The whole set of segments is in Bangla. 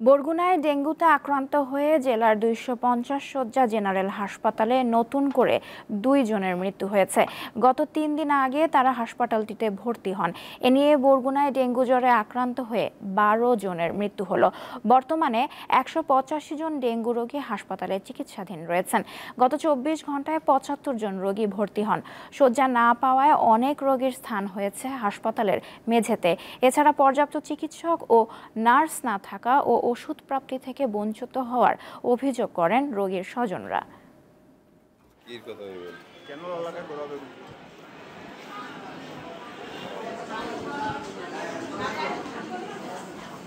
বরগুনায় ডেঙ্গুতে আক্রান্ত হয়ে জেলার ২৫০ শয্যা জেনারেল হাসপাতালে নতুন করে ২ জনের মৃত্যু হয়েছে। গত ৩ দিন আগে তারা হাসপাতালটিতে ভর্তি হন। এ নিয়ে বরগুনায় ডেঙ্গু জ্বরে আক্রান্ত হয়ে ১২ জনের মৃত্যু হলো। বর্তমানে ১৮৫ জন ডেঙ্গু রোগী হাসপাতালে চিকিৎসাধীন রয়েছেন। গত ২৪ ঘন্টায় ৭৫ জন রোগী ভর্তি হন। শয্যা না পাওয়ায় অনেক রোগীর স্থান হয়েছে হাসপাতালের মেঝেতে। এছাড়া পর্যাপ্ত চিকিৎসক ও নার্স না থাকা ও ওষুধ প্রাপ্তি থেকে বঞ্চিত হওয়ার অভিযোগ করেন রোগীর স্বজনরা।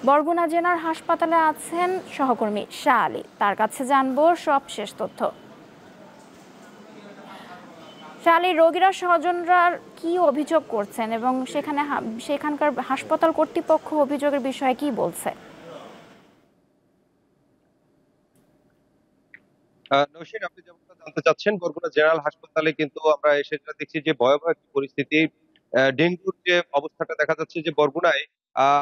বরগুনা জেনারেল হাসপাতালে আছেন সহকর্মী শাহ আলী, তার কাছে জানবো সবশেষ তথ্য। শাহ আলী, রোগীরা স্বজনরা কি অভিযোগ করছেন এবং সেখানকার হাসপাতাল কর্তৃপক্ষ অভিযোগের বিষয়ে কি বলছে? নৌশিন, আপনি যেমনটা জানতে চাচ্ছেন, বরগুনা জেনারেল হাসপাতালে কিন্তু আমরা এসে যা দেখছি যে ভয়াবহ একটি পরিস্থিতি। ডেঙ্গুর যে অবস্থাটা দেখা যাচ্ছে যে বরগুনায়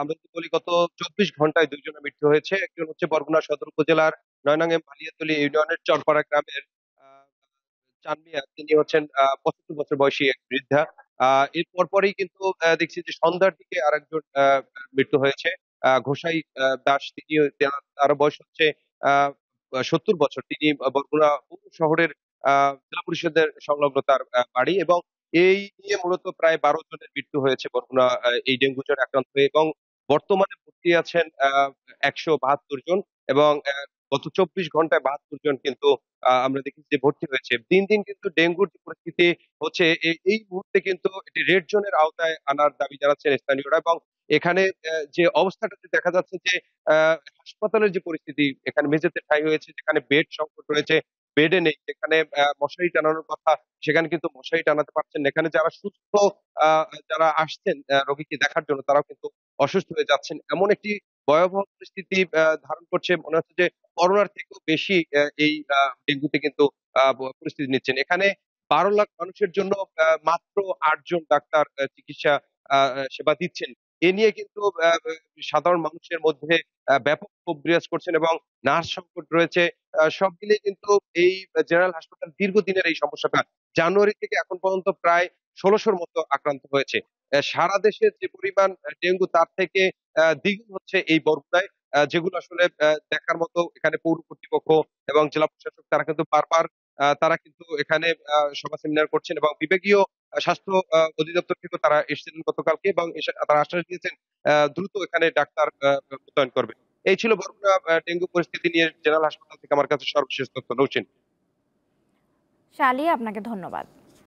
আমরা যদি বলি গত ২৪ ঘন্টায় ২ জনের মৃত্যু হয়েছে। একজন হচ্ছে বরগুনা সদর উপজেলার ৯ নং এম বালিয়াতলী ইউনিয়নের চরপাড়া গ্রামের আ চান মিয়া। তিনি হচ্ছেন ৭৫ বছর বয়সী এক বৃদ্ধা। এর পরপরই কিন্তু দেখছি যে সন্ধ্যার দিকে আরেকজন মৃত্যু হয়েছে। ঘোষাই দাস, তার বয়স হচ্ছে আ ৭০ বছর। তিনি বরগুনা পৌর শহরের আ জেলা পরিষদের সংলগ্ন তার বাড়ি, এবং এই নিয়ে মূলত প্রায় ১২ জনের মৃত্যু হয়েছে বরগুনা এই ডেঙ্গু জ্বরে আক্রান্ত হয়ে, এবং বর্তমানে ভর্তি আছেন ১৭২ জন, এবং গত ২৪ ঘন্টায় ৭২ জন কিন্তু আমরা দেখেছি যে ভর্তি হয়েছে। দিন, দিন কিন্তু ডেঙ্গুর যে পরিস্থিতি হচ্ছে, এই মুহূর্তে কিন্তু এটি রেড জোনের আওতায় আনার দাবি জানাচ্ছেন স্থানীয়রা, এবং এখানে যে অবস্থাটাতে দেখা যাচ্ছে যে আ হাসপাতালের যে পরিস্থিতি, এখানে মেঝেতে ঠাঁই হয়েছে, যেখানে বেড সংকট রয়েছে, বেডে নেই। যেখানে মশারি টানানোর কথা, সেখানে কিন্তু মশারি টানাতে পারছেন না। এখানে যারা সুস্থ আ যারা আসছেন রোগীকে দেখার জন্য, তারাও কিন্তু অসুস্থ হয়ে যাচ্ছেন। এমন একটি ভয়াবহ পরিস্থিতি ধারণ করছে, মনে হচ্ছে যে করোনার থেকেও বেশি এই ডেঙ্গুতে কিন্তু পরিস্থিতি নিচ্ছেন। এখানে ১২ লাখ মানুষের জন্য মাত্র ৮ জন ডাক্তার চিকিৎসা আ আ সেবা দিচ্ছেন। এ নিয়ে কিন্তু সাধারণ মানুষের মধ্যে ব্যাপক ক্ষোভ বিরাজ করছেন, এবং নার্স সংকট রয়েছে। সব মিলিয়ে কিন্তু এই জেনারেল হাসপাতাল দীর্ঘদিনের এই সমস্যাটা, জানুয়ারি থেকে এখন পর্যন্ত প্রায় ১৬০০ র মতো আক্রান্ত হয়েছে। সারা দেশের যে পরিমাণ ডেঙ্গু, তার থেকে দ্বিগুণ হচ্ছে এই বরগুনায়। যেগুলো আসলে দেখার মতো। এখানে পৌর কর্তৃপক্ষ এবং জেলা প্রশাসক, তারা কিন্তু বারবার তারা কিন্তু এখানে সভা সেমিনার করছেন, এবং বিভাগীয় স্বাস্থ্য অধিদপ্তর থেকেও তারা এসেছিলেন গতকালকে, এবং এসে তারা আশ্বাস দিয়েছেন দ্রুত এখানে ডাক্তার মোতায়েন করবে। এই ছিল বরগুনা ডেঙ্গু পরিস্থিতি নিয়ে জেনারেল হাসপাতাল থেকে আমার কাছে সর্বশেষ তথ্য। নৌসিন। শাহ আলী, আপনাকে ধন্যবাদ।